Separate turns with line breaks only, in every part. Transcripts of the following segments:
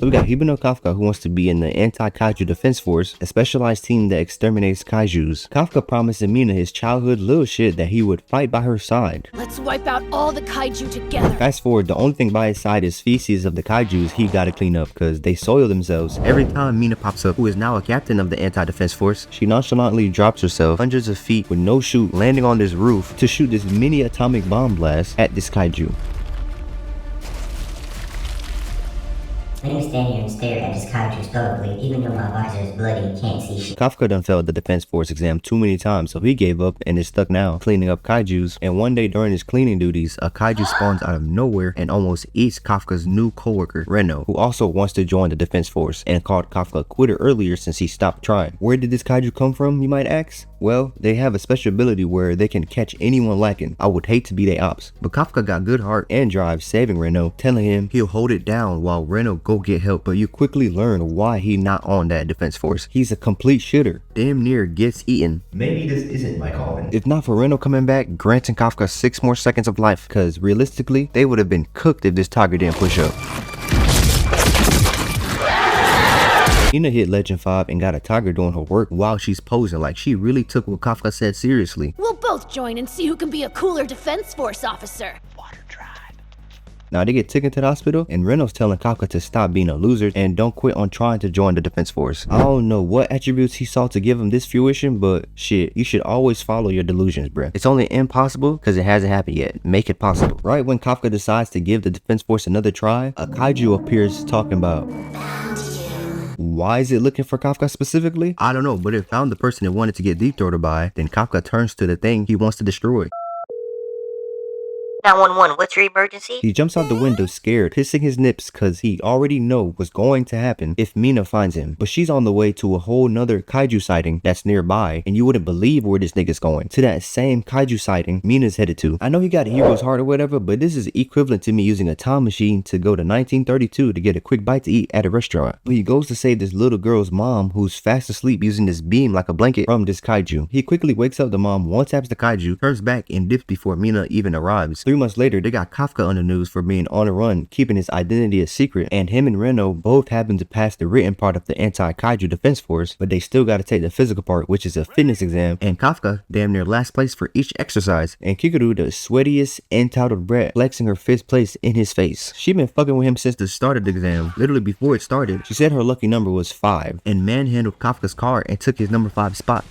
So we got Hibino Kafka, who wants to be in the anti-kaiju defense force, a specialized team that exterminates kaijus. Kafka promised Amina, his childhood little shit, that he would fight by her side.
Let's wipe out all the kaiju together.
Fast forward, the only thing by his side is feces of the kaijus he gotta clean up because they soil themselves. Every time Mina pops up, who is now a captain of the anti-defense force, she nonchalantly drops herself hundreds of feet with no chute, landing on this roof to shoot this mini atomic bomb blast at this kaiju.
Let me stand here and stare at this kaiju stoically, even though my visor is bloody and can't see shit.
Kafka done failed the defense force exam too many times, so he gave up and is stuck now cleaning up kaijus. And one day during his cleaning duties, a kaiju spawns out of nowhere and almost eats Kafka's new coworker, Reno, who also wants to join the defense force and called Kafka a quitter earlier since he stopped trying. Where did this kaiju come from, you might ask? Well, they have a special ability where they can catch anyone lacking. I would hate to be their ops. But Kafka got good heart and drive, saving Reno, telling him he'll hold it down while Reno go get help. But you quickly learn why he not on that defense force. He's a complete shitter. Damn near gets eaten.
Maybe this isn't my calling.
If not for Reno coming back, granting Kafka 6 more seconds of life, cause realistically, they would have been cooked if this tiger didn't push up. Ina hit Legend 5 and got a tiger doing her work while she's posing, like she really took what Kafka said seriously.
We'll both join and see who can be a cooler defense force officer.
Now they get taken to the hospital and Reno's telling Kafka to stop being a loser and don't quit on trying to join the defense force. I don't know what attributes he saw to give him this fruition, but shit, you should always follow your delusions, bruh. It's only impossible because it hasn't happened yet. Make it possible. Right when Kafka decides to give the defense force another try, a kaiju appears talking about, why is it looking for Kafka specifically? I don't know, but it found the person it wanted to get deep throated by. Then Kafka turns to the thing he wants to destroy.
911, what's your emergency?
He jumps out the window scared, pissing his nips cause he already know what's going to happen if Mina finds him. But she's on the way to a whole nother kaiju sighting that's nearby, and you wouldn't believe where this nigga's going. To that same kaiju sighting Mina's headed to. I know he got a hero's heart or whatever, but this is equivalent to me using a time machine to go to 1932 to get a quick bite to eat at a restaurant. But he goes to save this little girl's mom who's fast asleep using this beam like a blanket from this kaiju. He quickly wakes up the mom, one-taps the kaiju, turns back and dips before Mina even arrives. 3 months later, they got Kafka on the news for being on a run, keeping his identity a secret, and him and Reno both happen to pass the written part of the anti-kaiju defense force, but they still gotta take the physical part, which is a fitness exam, and Kafka damn near last place for each exercise, and Kikuru the sweatiest entitled brat, flexing her 5th place in his face. She been fucking with him since the start of the exam. Literally before it started, she said her lucky number was 5, and manhandled Kafka's car and took his number 5 spot.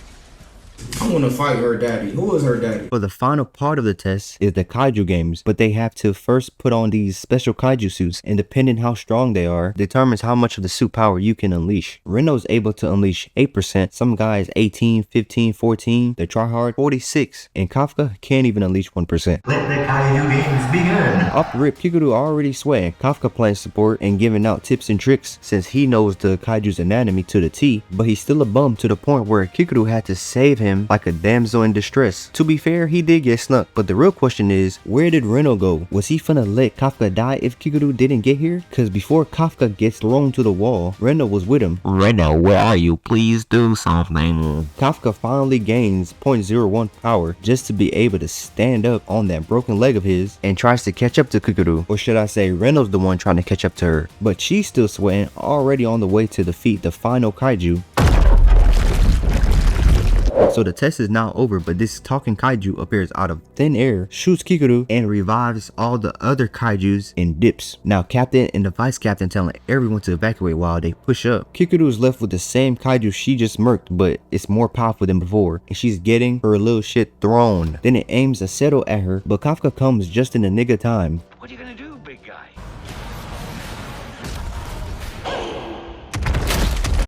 I want to fight her daddy. Who is her daddy?
For the final part of the test is the kaiju games, but they have to first put on these special kaiju suits, and depending how strong they are, determines how much of the suit power you can unleash. Reno's able to unleash 8%, some guys 18, 15, 14, the tryhard 46, and Kafka can't even unleash 1%.
Let the kaiju games begin.
Off the rip, Kikuru already sweating, Kafka playing support and giving out tips and tricks since he knows the kaiju's anatomy to the T, but he's still a bum to the point where Kikuru had to save him like a damsel in distress. To be fair, he did get snuck, but the real question is, where did Reno go? Was he finna let Kafka die if Kikuru didn't get here? Cause before Kafka gets thrown to the wall, Reno was with him.
Reno, where are you? Please do something.
Kafka finally gains 0.01 power just to be able to stand up on that broken leg of his and tries to catch up to Kikuru, or should I say Reno's the one trying to catch up to her, but she's still sweating, already on the way to defeat the final kaiju. So the test is now over, but this talking kaiju appears out of thin air, shoots Kikuru, and revives all the other kaijus and dips. Now Captain and the Vice Captain telling everyone to evacuate while they push up. Kikuru is left with the same kaiju she just murked, but it's more powerful than before, and she's getting her little shit thrown. Then it aims a settle at her, but Kafka comes just in the nick of time.
What are you gonna do, big guy?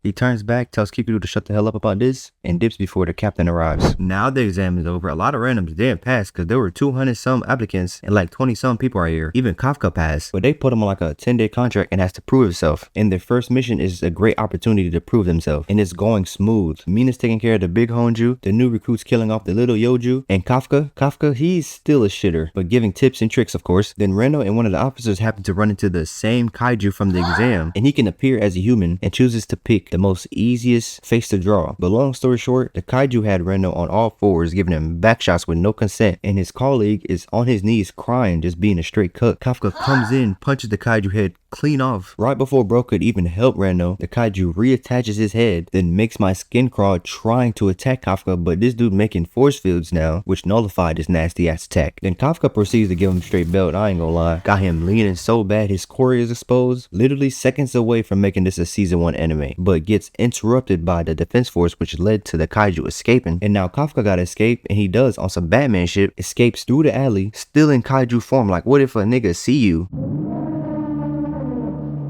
He turns back, tells Kikuru to shut the hell up about this, and dips before the captain arrives. Now the exam is over. A lot of randoms didn't pass because there were 200 some applicants and like 20 some people are here. Even Kafka passed, but they put him on like a 10-day contract and has to prove himself. And their first mission is a great opportunity to prove themselves, and it's going smooth. Mina's taking care of the big Honju, the new recruits killing off the little Yoju, and Kafka, he's still a shitter, but giving tips and tricks, of course. Then Reno and one of the officers happen to run into the same kaiju from the exam, and he can appear as a human and chooses to pick the most easiest face to draw. But long story short, the kaiju had Reno on all fours, giving him back shots with no consent, and his colleague is on his knees crying, just being a straight cuck. Kafka comes in, punches the kaiju head clean off. Right before bro could even help Rando, the Kaiju reattaches his head, then makes my skin crawl trying to attack Kafka, but this dude making force fields now, which nullified his nasty ass attack. Then Kafka proceeds to give him straight belt, I ain't gonna lie. Got him leaning so bad his core is exposed, literally seconds away from making this a season 1 anime, but gets interrupted by the defense force, which led to the Kaiju escaping. And now Kafka gotta escape, and he does on some Batman shit, escapes through the alley, still in Kaiju form. Like, what if a nigga see you?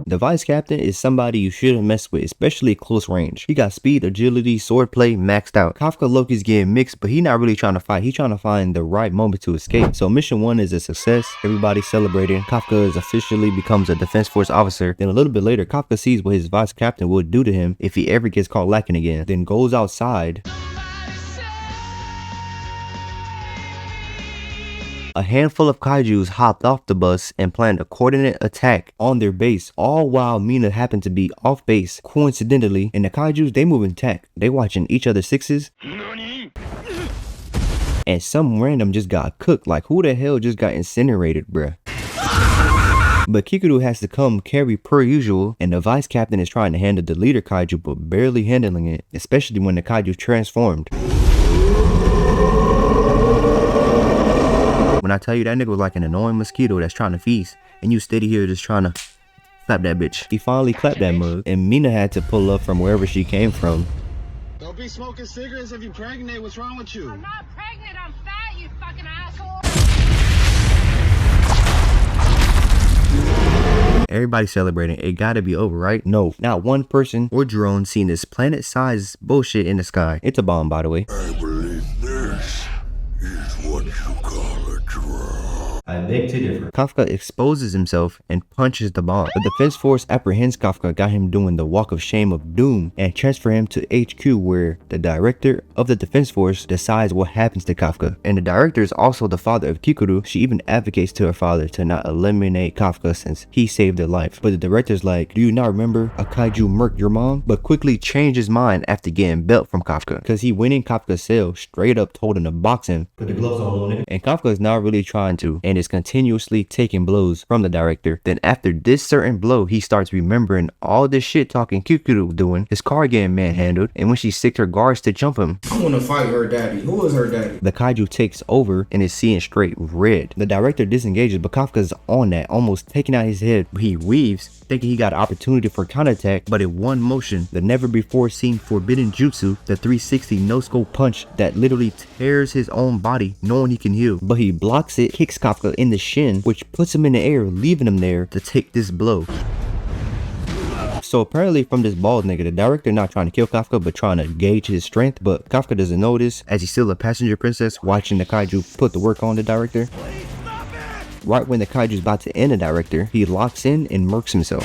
The vice captain is somebody you shouldn't mess with, especially at close range. He got speed, agility, swordplay maxed out. Kafka Loki's getting mixed, but he not really trying to fight. He trying to find the right moment to escape. So mission 1 is a success. Everybody celebrating. Kafka is officially becomes a defense force officer. Then a little bit later, Kafka sees what his vice captain would do to him if he ever gets caught lacking again. Then goes outside. A handful of Kaijus hopped off the bus and planned a coordinate attack on their base, all while Mina happened to be off base coincidentally, and the Kaijus, they move intact. They watching each other's sixes. And some random just got cooked. Like, who the hell just got incinerated, bruh? But Kikudu has to come carry per usual, and the vice captain is trying to handle the leader Kaiju but barely handling it, especially when the Kaiju transformed. When I tell you that nigga was like an annoying mosquito that's trying to feast, and you steady here just trying to clap that bitch. He finally clapped that mug, and Mina had to pull up from wherever she came from.
Don't be smoking cigarettes if you're pregnant. What's wrong with you?
I'm not pregnant, I'm fat, you fucking asshole.
Everybody celebrating. It gotta be over, right? No, not one person or drone seen this planet-sized bullshit in the sky. It's a bomb, by the way.
I believe this is what you call a draw.
I beg to differ.
Kafka exposes himself and punches the bomb. The defense force apprehends Kafka, got him doing the walk of shame of doom, and transfer him to HQ, where the director of the defense force decides what happens to Kafka. And the director is also the father of Kikudu. She even advocates to her father to not eliminate Kafka since he saved their life. But the director's like, do you not remember a Kaiju murked your mom? But quickly changed his mind after getting belt from Kafka, because he went in Kafka's cell, straight up told him to box him.
Put the gloves on, little nigga.
And Kafka is not really trying to, and is continuously taking blows from the director. Then after this certain blow, he starts remembering all this shit talking Kikudu doing, his car getting manhandled, and when she sicked her guards to jump him.
I wanna fight her daddy. Who is her daddy?
The Kaiju takes over and is seeing straight red. The director disengages, but Kafka's on that, almost taking out his head. He weaves, thinking he got an opportunity for counterattack, but in one motion, the never before seen forbidden jutsu, the 360 no-scope punch that literally tears his own body, knowing he can heal. But he blocks it, kicks Kafka in the shin, which puts him in the air, leaving him there to take this blow. So apparently from this bald nigga, the director not trying to kill Kafka, but trying to gauge his strength. But Kafka doesn't know this, as he's still a passenger princess watching the Kaiju put the work on the director. Right when the Kaiju's about to end the director, he locks in and murks himself.